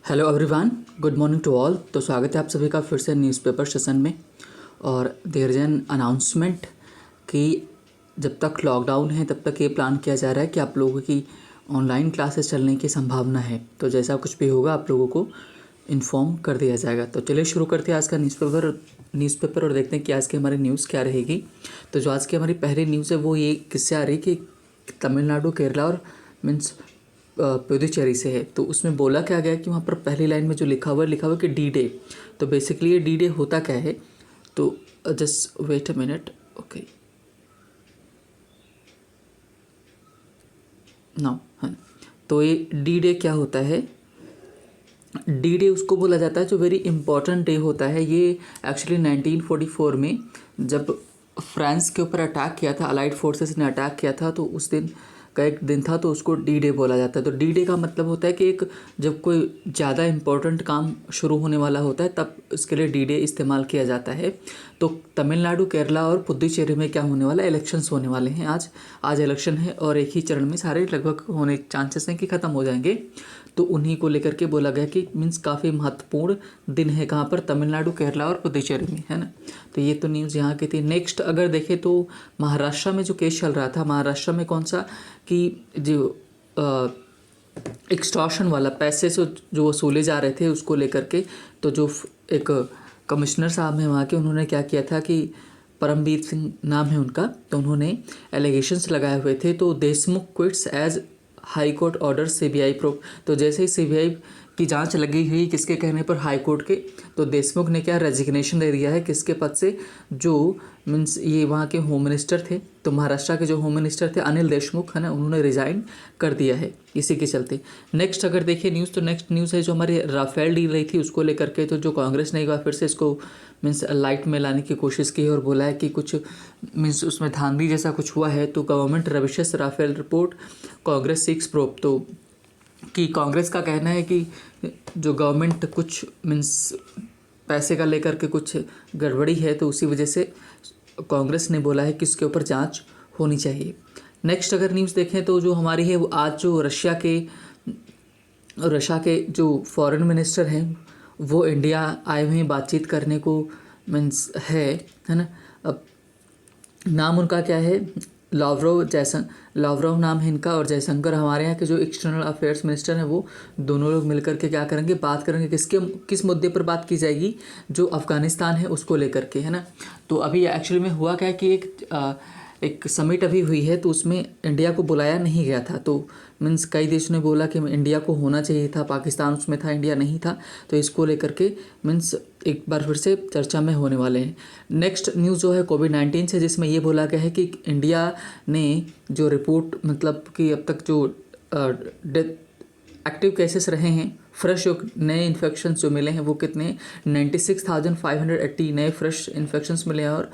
Hello everyone, good morning to all. तो स्वागत है आप सभी का फिर से न्यूज़पेपर सेशन में। और देयर इज एन अनाउंसमेंट कि जब तक लॉकडाउन है तब तक ये प्लान किया जा रहा है कि आप लोगों की ऑनलाइन क्लासेस चलने की संभावना है। तो जैसा कुछ भी होगा आप लोगों को इन्फॉर्म कर दिया जाएगा। तो चलिए शुरू करते हैं आज का न्यूज़पेपर और देखते हैं कि आज की हमारी न्यूज़ क्या रहेगी। तो जो आज की हमारी पहली न्यूज़ है वो ये किससे आ रही है कि तमिलनाडु, केरला और मीन्स पुदुचेरी से है। तो उसमें बोला क्या गया कि वहाँ पर पहली लाइन में जो लिखा हुआ है कि डी डे। तो बेसिकली ये डी डे होता क्या है, तो just wait a minute. Okay now, हाँ, तो ये डी डे क्या होता है? डी डे उसको बोला जाता है जो वेरी इंपॉर्टेंट डे होता है। ये एक्चुअली 1944 में जब फ्रांस के ऊपर अटैक किया था, अलाइड फोर्सेस ने अटैक किया था, तो उस दिन का एक दिन था, तो उसको डी डे बोला जाता है। तो डी डे का मतलब होता है कि एक जब कोई ज़्यादा इम्पोर्टेंट काम शुरू होने वाला होता है तब इसके लिए डी डे इस्तेमाल किया जाता है। तो तमिलनाडु, केरला और पुदुचेरी में क्या होने वाला है, इलेक्शंस होने वाले हैं। आज इलेक्शन है और एक ही चरण में सारे लगभग होने चांसेस हैं कि ख़त्म हो जाएंगे। तो उन्हीं को लेकर के बोला गया कि मीन्स काफ़ी महत्वपूर्ण दिन है, कहाँ पर, तमिलनाडु, केरला और पुदुचेरी में, है ना। तो ये तो न्यूज़ यहाँ की थी। नेक्स्ट अगर देखें तो महाराष्ट्र में जो केस चल रहा था, महाराष्ट्र में कौन सा कि जो एक्सटॉर्शन वाला पैसे से जो वसूले जा रहे थे उसको लेकर के, तो जो एक कमिश्नर साहब हैं वहाँ के, उन्होंने क्या किया था कि परमबीर सिंह नाम है उनका, तो उन्होंने एलिगेशंस लगाए हुए थे। तो Deshmukh quits as high court order CBI pro. तो जैसे ही सीबीआई की जांच लगी हुई किसके कहने पर, हाई कोर्ट के, तो देशमुख ने क्या रेजिग्नेशन दे दिया है किसके पद से, जो मीन्स ये वहाँ के होम मिनिस्टर थे। तो महाराष्ट्र के जो होम मिनिस्टर थे अनिल देशमुख, है ना, उन्होंने रिज़ाइन कर दिया है इसी के चलते। नेक्स्ट अगर देखिए न्यूज़, तो नेक्स्ट न्यूज़ है जो हमारी राफेल डील रही थी उसको लेकर के। तो जो कांग्रेस ने एक बार फिर से इसको मीन्स लाइट में लाने की कोशिश की है और बोला है कि कुछ मीन्स उसमें धांधली जैसा कुछ हुआ है। तो government revisits Rafale report Congress seeks probe. तो कि कांग्रेस का कहना है कि जो गवर्नमेंट कुछ मीन्स पैसे का लेकर के कुछ गड़बड़ी है, तो उसी वजह से कांग्रेस ने बोला है कि इसके ऊपर जांच होनी चाहिए। नेक्स्ट अगर न्यूज़ देखें तो जो हमारी है वो आज जो रशिया के जो फॉरेन मिनिस्टर हैं वो इंडिया आए हुए हैं बातचीत करने को, मीन्स है ना। अब नाम उनका क्या है, लावरोव नाम है इनका, और जयशंकर हमारे यहाँ के जो एक्सटर्नल अफेयर्स मिनिस्टर हैं, वो दोनों लोग मिलकर के क्या करेंगे, बात करेंगे। किस मुद्दे पर बात की जाएगी, जो अफ़गानिस्तान है उसको लेकर के, है ना। तो अभी एक्चुअली में हुआ क्या है कि एक समिट अभी हुई है, तो उसमें इंडिया को बुलाया नहीं गया था। तो मीन्स कई देशों ने बोला कि इंडिया को होना चाहिए था, पाकिस्तान उसमें था, इंडिया नहीं था। तो इसको लेकर के मीन्स एक बार फिर से चर्चा में होने वाले हैं। नेक्स्ट न्यूज़ जो है कोविड-19 से, जिसमें ये बोला गया है कि इंडिया ने जो रिपोर्ट, मतलब कि अब तक जो एक्टिव केसेस रहे हैं, फ्रेश जो नए इन्फेक्शंस जो मिले हैं वो कितने, 96,580 नए फ्रेश इन्फेक्शंस मिले हैं और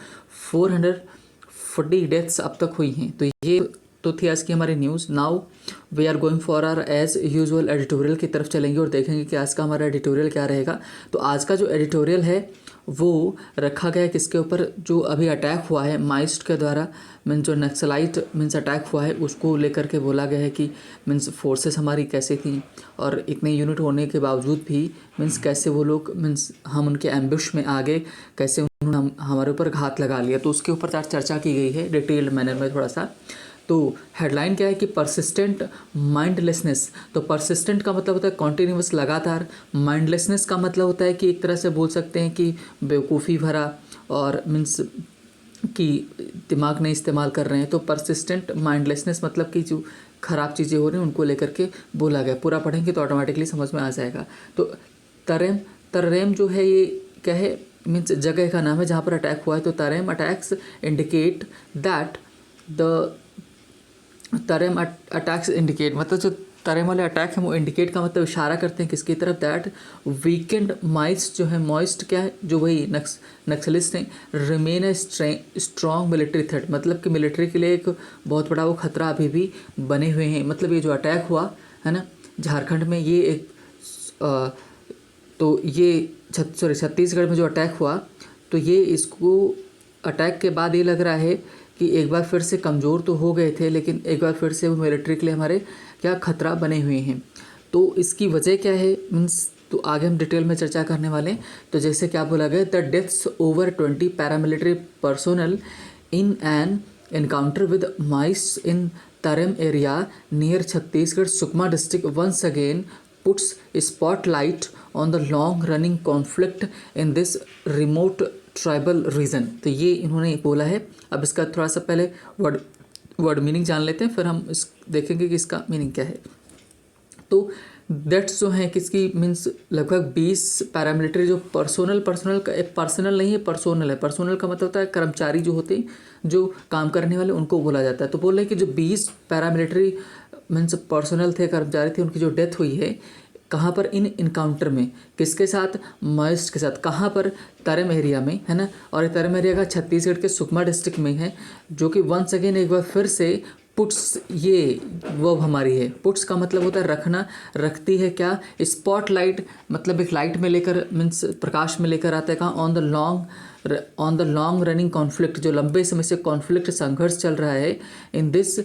440 डेथ्स अब तक हुई हैं। तो ये तो थी आज की हमारी news. Now we are going for our as usual editorial की तरफ चलेंगे और देखेंगे कि आज का हमारा एडिटोरियल क्या रहेगा। तो आज का जो एडिटोरियल है वो रखा गया है किसके ऊपर, जो अभी अटैक हुआ है माइस्ट के द्वारा, मीन्स जो नक्सलाइट मीन्स अटैक हुआ है उसको लेकर के बोला गया है कि मीन्स फोर्सेस हमारी कैसे थी और इतने यूनिट होने के बावजूद भी मीन्स कैसे वो लोग, मीन्स हम उनके एम्बुश में आगे कैसे उन्होंने हमारे ऊपर घात लगा लिया। तो उसके ऊपर चर्चा की गई है डिटेल्ड मैनर में थोड़ा सा। तो हेडलाइन क्या है कि परसिस्टेंट माइंडलेसनेस। तो परसिस्टेंट का मतलब होता है कॉन्टिन्यूस, लगातार। माइंडलेसनेस का मतलब होता है कि एक तरह से बोल सकते हैं कि बेवकूफ़ी भरा, और मीन्स कि दिमाग नहीं इस्तेमाल कर रहे हैं। तो परसिस्टेंट माइंडलेसनेस मतलब कि जो ख़राब चीज़ें हो रही हैं उनको लेकर के बोला गया। पूरा पढ़ेंगे तो ऑटोमेटिकली समझ में आ जाएगा। तो तर्रेम जो है ये क्या है, मीन्स जगह का नाम है जहाँ पर अटैक हुआ है। तो Tarrem attacks indicate that the Tarrem attacks indicate, मतलब जो तरेम वाले अटैक हैं वो इंडिकेट का मतलब इशारा करते हैं किसकी तरफ, दैट वीकेंड माइस्ट जो है, मॉइस्ट क्या है, जो वही नक्सलिस्ट हैं, remain a strong military threat, मतलब कि मिलिट्री के लिए एक बहुत बड़ा वो खतरा अभी भी बने हुए हैं। मतलब ये जो अटैक हुआ है ना झारखंड में, ये एक तो ये छत्तीसगढ़ में जो अटैक हुआ, तो ये इसको अटैक के बाद ये लग रहा है कि एक बार फिर से कमज़ोर तो हो गए थे, लेकिन एक बार फिर से वो मिलिट्री के लिए हमारे क्या खतरा बने हुए हैं। तो इसकी वजह क्या है, मीन्स तो आगे हम डिटेल में चर्चा करने वाले हैं। तो जैसे क्या बोला गया, the deaths over 20 paramilitary personnel in an encounter with Maoists in Tarrem area near Chhattisgarh Sukma district once again puts spotlight on the long running conflict in this remote tribal region. तो ये इन्होंने बोला है। अब इसका थोड़ा सा पहले वर्ड मीनिंग जान लेते हैं, फिर हम इस देखेंगे कि इसका मीनिंग क्या है। तो डेट्स जो हैं किसकी, मीन्स लगभग 20 पैरामिलिट्री जो पर्सनल नहीं है, पर्सोनल है। पर्सोनल का मतलब होता है कर्मचारी जो होते हैं, जो काम करने वाले, उनको बोला जाता है। तो बोल रहे हैं कि जो 20 पैरामिलिट्री मीन्स पर्सनल थे, कर्मचारी थे, उनकी जो डेथ हुई है कहाँ पर, इन इनकाउंटर में, किसके साथ, माइस्ट के साथ। कहाँ पर, तरम एरिया में, है ना। और तरम एरिया का छत्तीसगढ़ के सुकमा डिस्ट्रिक्ट में है, जो कि वंस अगेन एक बार फिर से पुट्स, ये वर्ब हमारी है। पुट्स का मतलब होता है रखना, रखती है क्या, स्पॉटलाइट मतलब एक लाइट में लेकर, मीन्स प्रकाश में लेकर आता है। कहाँ, on the long running conflict, जो लंबे समय से कॉन्फ्लिक्ट संघर्ष चल रहा है, इन दिस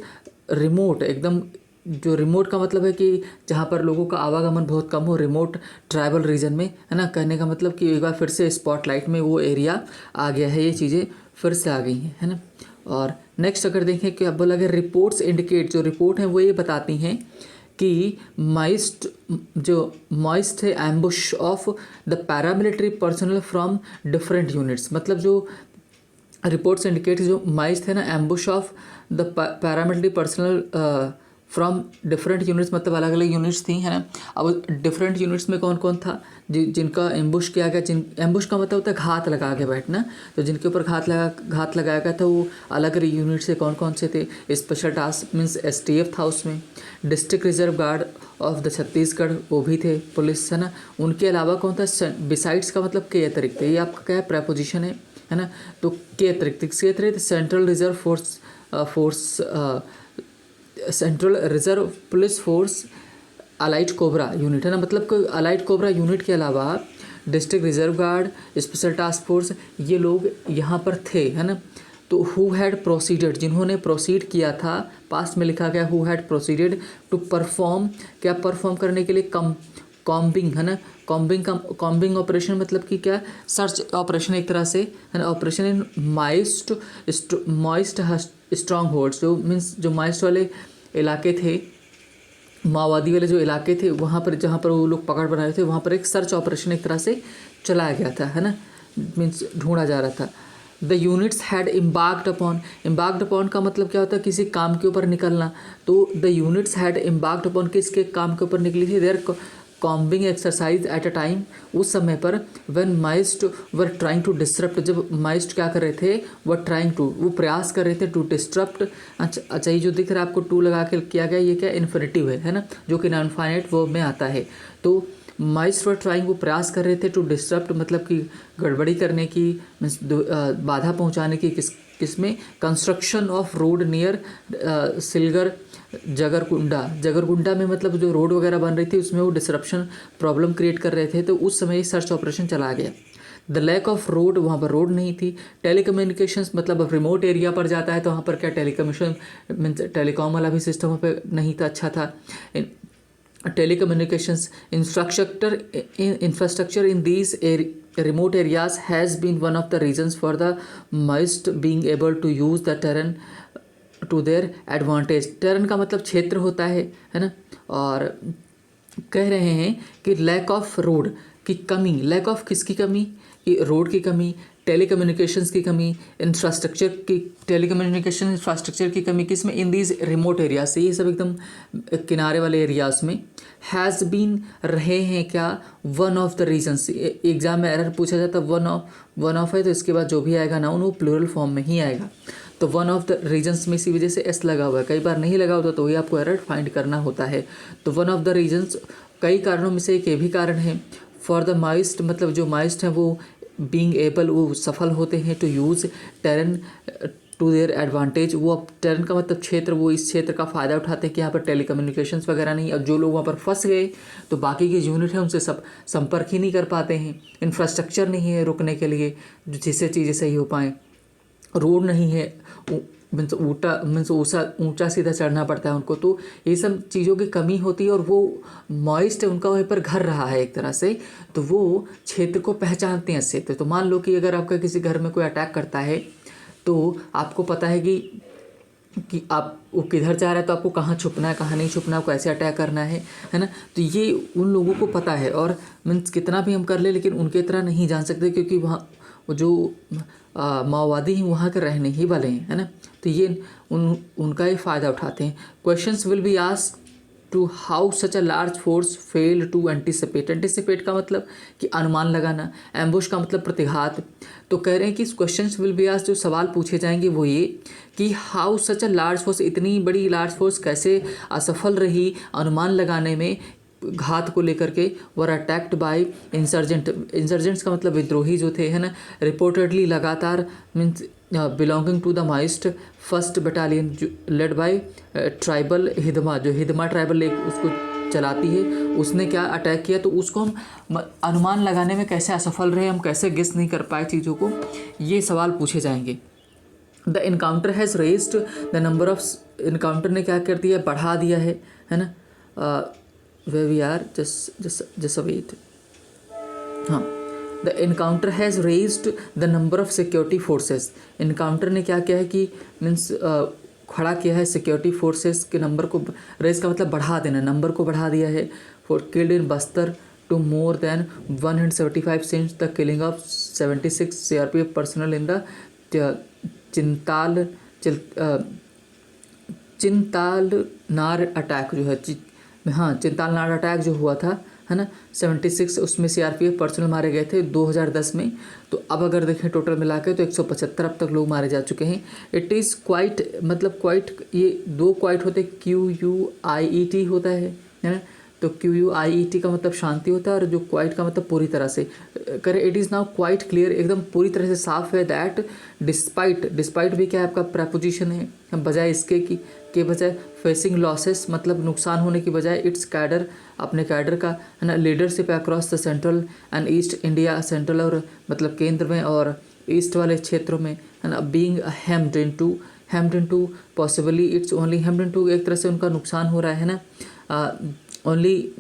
रिमोट, एकदम जो रिमोट का मतलब है कि जहाँ पर लोगों का आवागमन बहुत कम हो, रिमोट ट्राइबल रीजन में, है ना। कहने का मतलब कि एक बार फिर से स्पॉटलाइट में वो एरिया आ गया है, ये चीज़ें फिर से आ गई हैं, है ना। और नेक्स्ट अगर देखें कि अब बोला गया रिपोर्ट्स इंडिकेट, जो रिपोर्ट हैं वो ये बताती हैं कि मॉइस्ट है ambush of the paramilitary personal from different units. मतलब जो रिपोर्ट्स इंडिकेट जो माइस्ट है ना, ambush of the paramilitary personal from different units, मतलब अलग अलग यूनिट्स थी, है ना। अब डिफरेंट यूनिट्स में कौन कौन था, जिनका एम्बुश किया गया, एम्बुश का मतलब होता है घात लगा के बैठना। तो जिनके ऊपर घात लगाया गया था वो अलग अलग यूनिट से कौन कौन से थे। स्पेशल टास्क मीन्स STF था उसमें, district reserve guard of the Chhattisgarh वो भी थे, पुलिस, है ना। उनके अलावा कौन था, बिसाइड्स का मतलब के अतिरिक्त, ये आपका क्या है, प्रेपोजिशन है ना। तो के अतिरिक्त central reserve central reserve police force elite cobra unit, है ना। मतलब कोई अलाइट कोबरा यूनिट के अलावा district reserve guard, special task force, ये लोग यहाँ पर थे, है ना। तो हु हैड प्रोसीडेड, जिन्होंने प्रोसीड किया था, पास्ट में लिखा गया who had proceeded to perform, क्या परफॉर्म करने के लिए, कॉम्बिंग, है ना। कॉम्बिंग ऑपरेशन मतलब कि क्या, सर्च ऑपरेशन एक तरह से, है ना। Operation in moist strong holds, जो मीन्स जो माइस्ट वाले इलाके थे, माओवादी वाले जो इलाके थे, वहाँ पर जहाँ पर वो लोग पकड़ बना रहे थे, वहाँ पर एक सर्च ऑपरेशन एक तरह से चलाया गया था, है ना। मीन्स ढूंढा जा रहा था। The units had embarked upon का मतलब क्या होता है, किसी काम के ऊपर निकलना। तो the units had embarked upon किसके काम के ऊपर निकली थी, their combing exercise at a time, उस समय पर when Maoists were trying to disrupt, जब माइस्ट क्या कर रहे थे, वो प्रयास कर रहे थे टू डिस्टर्प्ट। अच्छा ये जो दिख रहा है आपको टू लगा के किया गया, ये क्या इन्फिनिटिव है ना, जो कि नॉन फाइनाइट वर्ब में आता है। तो माइस्ट वर ट्राइंग, वो प्रयास कर रहे थे टू डिस्टर्प्ट मतलब कि गड़बड़ी करने की, मीन्स बाधा पहुंचाने की, किसमें, construction of road near Silger Jagargunda में, मतलब जो रोड वगैरह बन रही थी उसमें वो डिसरप्शन प्रॉब्लम क्रिएट कर रहे थे। तो उस समय सर्च ऑपरेशन चला गया। द लैक ऑफ रोड, वहाँ पर रोड नहीं थी। टेलीकम्युनिकेशंस मतलब अब रिमोट एरिया पर जाता है तो वहाँ पर क्या टेलीकम्युनिकेशन मीन्स टेलीकॉम वाला भी सिस्टम वहाँ पर नहीं था, अच्छा था। telecommunications infrastructure in these remote areas has been one of the reasons for the MIST being able to use the terrain to their advantage। terrain का मतलब क्षेत्र होता है ना। और कह रहे हैं कि लैक ऑफ रोड की कमी, लैक ऑफ किसकी कमी, कि रोड की कमी, टेलीकम्युनिकेशंस की कमी, टेलीकम्युनिकेशन इंफ्रास्ट्रक्चर की कमी, किसमें, इन दीज रिमोट एरियाज से, ये सब एकदम किनारे वाले एरियाज में, हैज़ बीन रहे हैं क्या, one of the reasons. Exam में एरर पूछा जाता वन ऑफ है तो इसके बाद जो भी आएगा नाउन वो प्लूरल फॉर्म में ही आएगा। तो वन ऑफ द रीजन्स में इसी वजह से एस लगा हुआ है, कई बार नहीं लगा होता तो वही आपको एरर फाइंड करना होता है। तो वन ऑफ द रीजन्स, कई कारणों में से एक ये भी कारण है। फॉर द माइस्ट मतलब जो माइस्ट हैं वो बीइंग एबल, वो सफल होते हैं to use terrain to their advantage. वो अब टेरन का मतलब क्षेत्र, वो इस क्षेत्र का फ़ायदा उठाते हैं कि यहाँ पर टेलीकम्युनिकेशंस वगैरह नहीं। अब जो लोग वहाँ पर फंस गए तो बाकी के यूनिट हैं उनसे सब संपर्क ही नहीं कर पाते हैं, इंफ्रास्ट्रक्चर नहीं है रुकने के लिए जिससे चीज़ें सही हो पाएँ, रोड नहीं है, मीन्स ऊंचा सीधा चढ़ना पड़ता है उनको, तो ये सब चीज़ों की कमी होती है और वो मॉइस्ट है, उनका वहीं पर घर रहा है एक तरह से, तो वो क्षेत्र को पहचानते हैं अच्छे। तो मान लो कि अगर आपका किसी घर में कोई अटैक करता है तो आपको पता है कि आप वो किधर जा रहा है, तो आपको कहाँ छुपना है, कहाँ नहीं छुपना है, आपको कैसे अटैक करना है ना। तो ये उन लोगों को पता है, और मीन्स कितना भी हम कर ले लेकिन उनके तरह नहीं जान सकते, क्योंकि वहाँ वो जो माओवादी हैं वहाँ के रहने ही वाले हैं, है ना। तो ये उनका ही फ़ायदा उठाते हैं। Questions will be asked to how such a large force fail to anticipate. Anticipate का मतलब कि अनुमान लगाना, एम्बुश का मतलब प्रतिघात। तो कह रहे हैं कि क्वेश्चंस विल बी आस्क्ड, जो सवाल पूछे जाएंगे वो ये कि how such a large force, इतनी बड़ी लार्ज फोर्स कैसे असफल रही अनुमान लगाने में घात को लेकर के, were attacked by insurgent. Insurgents का मतलब विद्रोही जो थे, है ना। रिपोर्टेडली लगातार means belonging to the Maoist first battalion led by tribal Hidma, जो हिदमा ट्राइबल उसको चलाती है, उसने क्या अटैक किया। तो उसको हम अनुमान लगाने में कैसे असफल रहे, हम कैसे गेस नहीं कर पाए चीज़ों को, ये सवाल पूछे जाएंगे। The encounter has raised the number of, encounter ने क्या कर दिया, बढ़ा दिया है ना। Wait we are just wait, हाँ। The encounter has raised the number of security forces. Encounter ने क्या किया है कि मीन्स खड़ा किया है सिक्योरिटी फोर्सेस के नंबर को, रेज का मतलब बढ़ा देना, नंबर को बढ़ा दिया है। Four killed in Bastar to more than 175 since the killing of 76 CRPF personnel in the Chintalnar attack जो है, हाँ चिंतालनार अटैक जो हुआ था, है ना, 76 उसमें CRPF पर्सनल मारे गए थे 2010 में। तो अब अगर देखें टोटल मिला के तो 175 अब तक लोग मारे जा चुके हैं। इट इज़ क्वाइट, मतलब क्वाइट, ये दो क्वाइट होते, QUIET होता है ना। तो QUIET का मतलब शांति होता है, और जो क्वाइट का मतलब पूरी तरह से करें। It is now quite clear, एकदम पूरी तरह से साफ है दैट डिस्पाइट, डिस्पाइट भी क्या है आपका प्रेपोजिशन है, बजाय इसके के बजाय फेसिंग लॉसेस, मतलब नुकसान होने की बजाय, इट्स कैडर, अपने कैडर का, है ना, leadership across the central and east India, central और मतलब केंद्र में और ईस्ट वाले क्षेत्रों में, है ना, being hemmed into possibly it's only hemmed into, एक तरह से उनका नुकसान हो रहा है ना। Only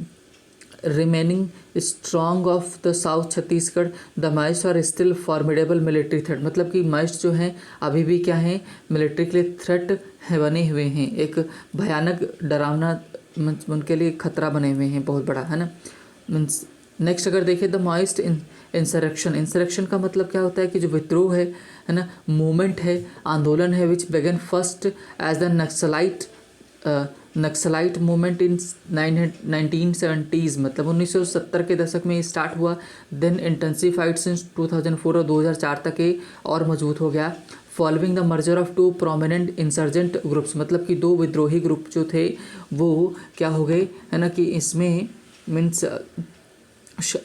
remaining strong of the south Chhattisgarh, the mist are still formidable military threat, मतलब कि माइस्ट जो हैं अभी भी क्या हैं, मिलिट्री के लिए थ्रेट बने हुए हैं, एक भयानक डरावना उनके लिए खतरा बने हुए हैं बहुत बड़ा, है ना। मीन्स नेक्स्ट अगर देखें द माइस्ट इंसरेक्शन का मतलब क्या होता है कि जो विद्रोह है ना, मूवमेंट है, आंदोलन है, which began first as the Naxalite movement in 1970s, मतलब 1970 के दशक में स्टार्ट हुआ। देन इंटेंसिफाइड सिंस 2004 और 2004 तक ये और मजबूत हो गया। Following the merger of 2 prominent insurgent groups, मतलब कि 2 विद्रोही ग्रुप जो थे वो क्या हो गए, है ना, कि इसमें मीन्स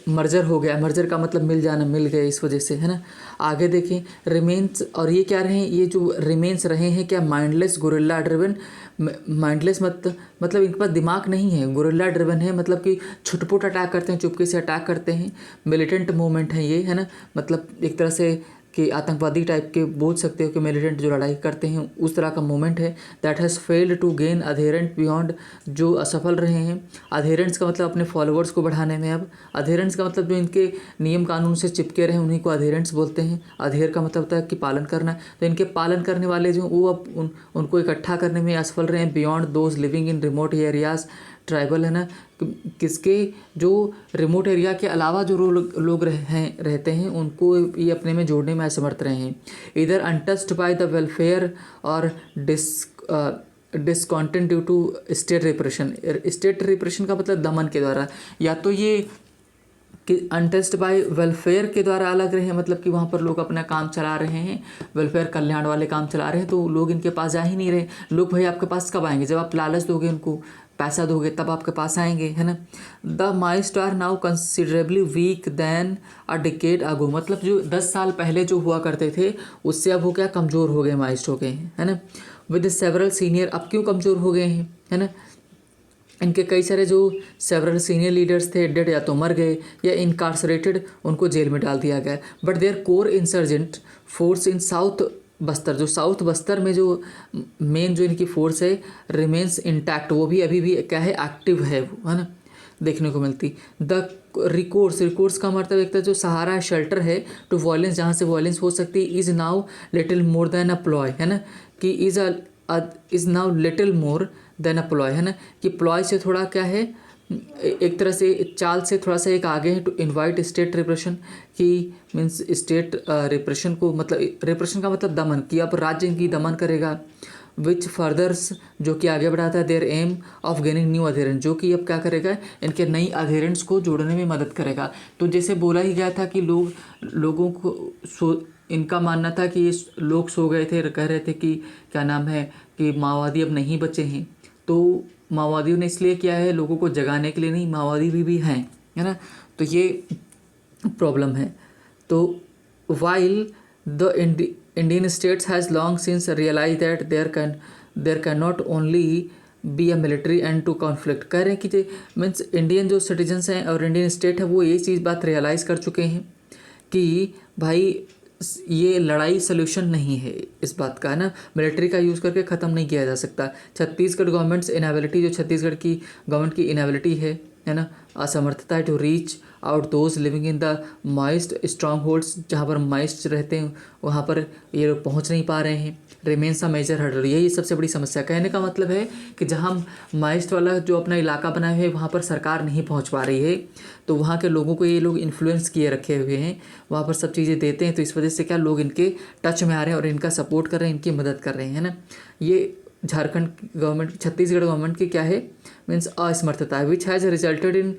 मर्जर हो गया। मर्जर का मतलब मिल जाना, मिल गए इस वजह से, है ना। आगे देखें रिमेन्स, और ये क्या रहे, ये जो रिमेन्स रहे हैं क्या, माइंडलेस गुरिल्ला ड्रिवन, माइंडलेस मतलब इनके पास दिमाग नहीं है, गुरिल्ला ड्रिवन है, मतलब कि छुटपुट अटैक करते हैं, चुपके से अटैक करते हैं। मिलिटेंट मूवमेंट है ये, है ना, मतलब एक तरह से कि आतंकवादी टाइप के बोल सकते हो कि मिलिटेंट जो लड़ाई करते हैं उस तरह का मूवमेंट है। That has failed to gain adherent beyond, जो असफल रहे हैं। अधेरेंट्स का मतलब अपने फॉलोअर्स को बढ़ाने में, अब अधेरेंट्स का मतलब जो इनके नियम कानून से चिपके रहे उन्हीं को अधेरेंट्स बोलते हैं। अधेर का मतलब होता है कि पालन करना, तो इनके पालन करने वाले जो वो अब उनको इकट्ठा करने में असफल रहे हैं। Beyond those living in remote areas tribal, है ना, किसके जो रिमोट एरिया के अलावा जो लोग रहते हैं उनको ये अपने में जोड़ने में असमर्थ रहे हैं। इधर अनटच्ड बाय द वेलफेयर और discontent due to state repression. State repression का मतलब दमन के द्वारा, या तो ये कि अनटच्ड बाय वेलफेयर के द्वारा अलग रहे, मतलब कि वहाँ पर लोग अपना काम चला रहे हैं, वेलफेयर कल्याण वाले काम चला रहे हैं, तो लोग इनके पास जा ही नहीं रहे। लोग भाई आपके पास कब आएंगे, जब आप लालच दोगे, उनको पैसा दोगे, तब आपके पास आएंगे, है ना। The mist are now considerably weak than a decade ago, मतलब जो 10 साल पहले जो हुआ करते थे उससे अब वो क्या कमज़ोर हो गए, माइस्ट हो गए हैं, है ना। विद सेवरल सीनियर, अब क्यों कमज़ोर हो गए हैं, है ना, इनके कई सारे जो सेवरल सीनियर लीडर्स थे डेड, या तो मर गए या इनकारसरेटेड, उनको जेल में डाल दिया गया। But there core insurgent force in south Bastar, जो साउथ बस्तर में जो मेन जो इनकी फोर्स है रिमेन्स इंटैक्ट, वो भी अभी भी क्या है, एक्टिव है वो, है ना, देखने को मिलती। द रिकोर्स का मतलब एक तरह जो सहारा है, शेल्टर है टू वॉयलेंस, जहाँ से वॉयलेंस हो सकती है, is now little more than a ploy, है ना, कि is now little more than a ploy, है ना, कि प्लॉय से थोड़ा क्या है, एक तरह से चाल से थोड़ा सा एक आगे है, टू इनवाइट स्टेट रिप्रेशन, कि मीन्स स्टेट रिप्रेशन को, मतलब रिप्रेशन का मतलब दमन, कि अब राज्य इनकी दमन करेगा, विच फर्दर्स, जो कि आगे बढ़ाता है their aim of gaining new adherents, जो कि अब क्या करेगा, इनके नई अधेरेंस को जोड़ने में मदद करेगा। तो जैसे बोला ही गया था कि लोगों को इनका मानना था कि ये लोग सो गए थे, कह रहे थे कि क्या नाम है, कि माओवादी अब नहीं बचे हैं, तो माओवादियों ने इसलिए किया है लोगों को जगाने के लिए, नहीं, माओवादी भी हैं, है ना, तो ये प्रॉब्लम है। तो while the Indian states has long since realise that there can not only be a military end to conflict, कह रहे हैं कि मीन्स इंडियन जो सिटीजन्स हैं और इंडियन स्टेट है वो ये चीज़ बात रियलाइज़ कर चुके हैं कि भाई ये लड़ाई सोल्यूशन नहीं है इस बात का, है ना, मिलिट्री का यूज़ करके ख़त्म नहीं किया जा सकता। छत्तीसगढ़ गवर्नमेंट्स इनएबिलिटी, जो छत्तीसगढ़ की गवर्नमेंट की इनएबिलिटी है ना, असमर्थता है to reach out those living in the Maoist strongholds, जहाँ पर मॉइस्ट रहते हैं वहाँ पर ये लोग पहुँच नहीं पा रहे हैं, रिमेन्स अ मेजर हर्डल, यही सबसे बड़ी समस्या। कहने का मतलब है कि जहाँ मॉइस्ट वाला जो अपना इलाका बनाए हुए है वहाँ पर सरकार नहीं पहुँच पा रही है, तो वहाँ के लोगों को ये लोग इन्फ्लुएंस किए रखे हुए हैं, वहाँ पर सब चीज़ें देते हैं, तो इस वजह से क्या लोग इनके टच में आ रहे हैं और इनका सपोर्ट कर रहे हैं, इनकी मदद कर रहे हैं, है ना। ये झारखंड गवर्नमेंट, छत्तीसगढ़ गवर्नमेंट की क्या है, मीन्स असमर्थता है, which has resulted in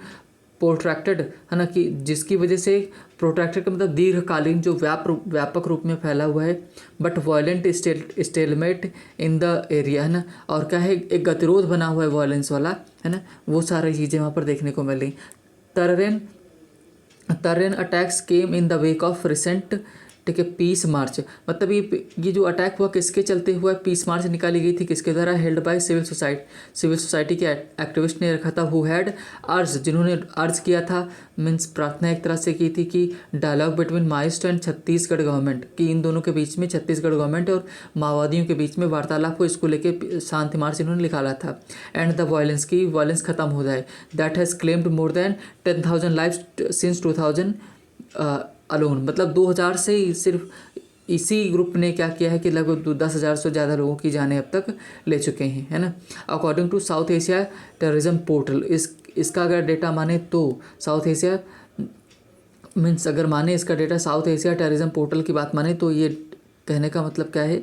protracted, है ना, कि जिसकी वजह से प्रोट्रैक्टेड का मतलब दीर्घकालीन जो व्यापक रूप में फैला हुआ है, but violent stalemate in the area, है ना, और क्या है, एक गतिरोध बना हुआ है वायलेंस वाला, है ना, वो सारी चीज़ें वहाँ पर देखने को मिली। Terror attacks came in the wake of recent, ठीक है, पीस मार्च, मतलब ये जो अटैक हुआ किसके चलते हुआ, पीस मार्च निकाली गई थी किसके द्वारा, हेल्ड बाय सिविल सोसाइटी के एक्टिविस्ट ने रखा था, हु हैड अर्ज, जिन्होंने अर्ज किया था, मीन्स प्रार्थना एक तरह से की थी कि dialogue between Maoist and Chhattisgarh government, कि इन दोनों के बीच में, छत्तीसगढ़ गवर्नमेंट और माओवादियों के बीच में वार्तालाप को, इसको लेके शांति मार्च इन्होंने निकाला था, एंड द वायलेंस, की वायलेंस खत्म हो जाए, that has claimed more than 10,000 life since 2000 alone, मतलब 2000 से ही सिर्फ इसी ग्रुप ने क्या किया है कि लगभग 10,000 से ज़्यादा लोगों की जानें अब तक ले चुके हैं, है ना। According to South Asia terrorism portal, इसका अगर डेटा माने तो साउथ एशिया मीन्स, अगर माने इसका data south Asia terrorism portal की बात माने, तो ये कहने का मतलब क्या है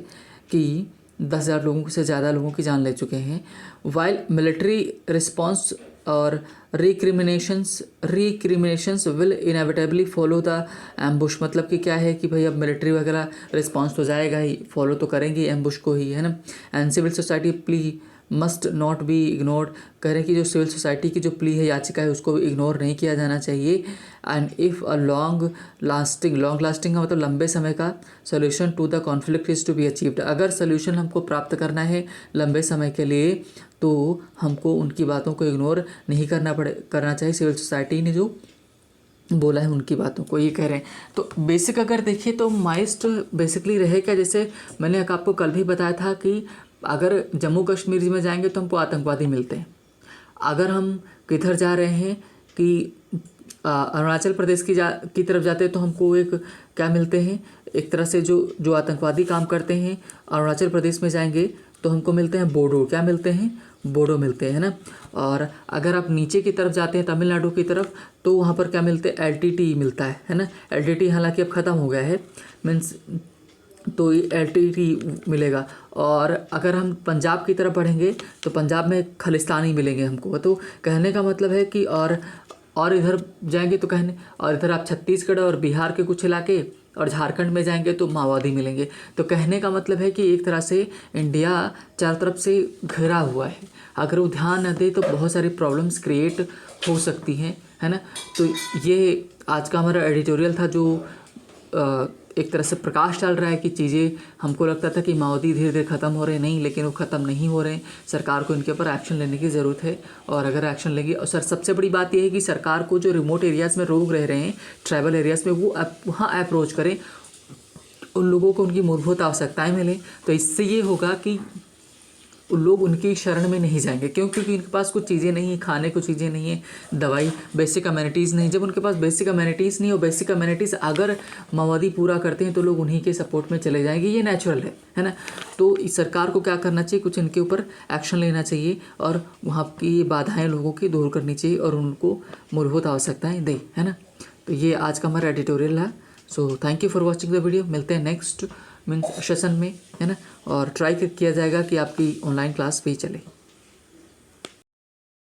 कि 10,000 लोगों से ज़्यादा लोगों की जान ले चुके हैं। वाइल मिलिट्री रिस्पॉन्स और recriminations will inevitably follow the ambush, मतलब कि क्या है कि भाई अब मिलिट्री वगैरह रिस्पॉन्स तो जाएगा ही, फॉलो तो करेंगे एम्बुश को ही, है ना। And civil society plea must not be ignored, कह रहे हैं कि जो सिविल सोसाइटी की जो प्ली है, याचिका है, उसको इग्नोर नहीं किया जाना चाहिए। And if a long lasting का मतलब लंबे समय का solution to the conflict is to be achieved, अगर सोल्यूशन हमको प्राप्त करना है लंबे समय के लिए, तो हमको उनकी बातों को इग्नोर नहीं करना चाहिए। सिविल सोसाइटी ने जो बोला है उनकी बातों को ये कह रहे हैं। तो बेसिक अगर देखिए तो माइस्ट बेसिकली रहे क्या, जैसे मैंने आपको कल भी बताया था कि अगर जम्मू कश्मीर में जाएंगे तो हमको आतंकवादी मिलते हैं, अगर हम किधर जा रहे हैं कि अरुणाचल प्रदेश की तरफ जाते हैं तो हमको एक क्या मिलते हैं, एक तरह से जो आतंकवादी काम करते हैं अरुणाचल प्रदेश में जाएंगे तो हमको मिलते हैं बोडो, क्या मिलते हैं, बोडो मिलते हैं, है ना। और अगर आप नीचे की तरफ जाते हैं तमिलनाडु की तरफ तो वहाँ पर क्या मिलते हैं, एलटीटी मिलता है ना। एलटीटी हालांकि अब ख़त्म हो गया है, मीन्स तो ये एलटीटी मिलेगा। और अगर हम पंजाब की तरफ बढ़ेंगे तो पंजाब में खालिस्तानी मिलेंगे हमको। तो कहने का मतलब है कि और इधर जाएंगे तो और इधर आप छत्तीसगढ़ और बिहार के कुछ इलाके और झारखंड में जाएंगे तो माओवादी मिलेंगे। तो कहने का मतलब है कि एक तरह से इंडिया चारों तरफ से घिरा हुआ है, अगर वो ध्यान न दे तो बहुत सारी प्रॉब्लम्स क्रिएट हो सकती हैं, है ना। तो ये आज का हमारा एडिटोरियल था जो एक तरह से प्रकाश डाल रहा है कि चीज़ें, हमको लगता था कि माओवादी धीरे धीरे ख़त्म हो रहे हैं, नहीं, लेकिन वो ख़त्म नहीं हो रहे हैं। सरकार को इनके ऊपर एक्शन लेने की ज़रूरत है, और अगर एक्शन लेगी, और सबसे बड़ी बात यह है कि सरकार को जो रिमोट एरियाज़ में लोग रह रहे हैं, ट्राइबल एरियाज़ में, वो वहाँ अप्रोच करें, उन लोगों को उनकी मूलभूत आवश्यकताएं मिलें, तो इससे ये होगा कि लोग उनकी शरण में नहीं जाएंगे। क्यों? क्योंकि उनके पास कुछ चीज़ें नहीं हैं, खाने को चीज़ें नहीं है, दवाई, बेसिक अम्यूनिटीज़ नहीं। जब उनके पास बेसिक अम्यूनिटीज़ नहीं, और बेसिक अम्यूनिटीज़ अगर माओवादी पूरा करते हैं तो लोग उन्हीं के सपोर्ट में चले जाएंगे, ये नेचुरल है ना। तो इस सरकार को क्या करना चाहिए, कुछ इनके ऊपर एक्शन लेना चाहिए और वहाँ की बाधाएँ लोगों की दूर करनी चाहिए और उनको मूलभूत आवश्यकताएँ दें, है ना। तो ये आज का हमारा एडिटोरियल है। So thank you for watching the video. मिलते हैं नेक्स्ट मीन्स सेशन में, है ना। और ट्राई किया जाएगा कि आपकी ऑनलाइन क्लास भी चले।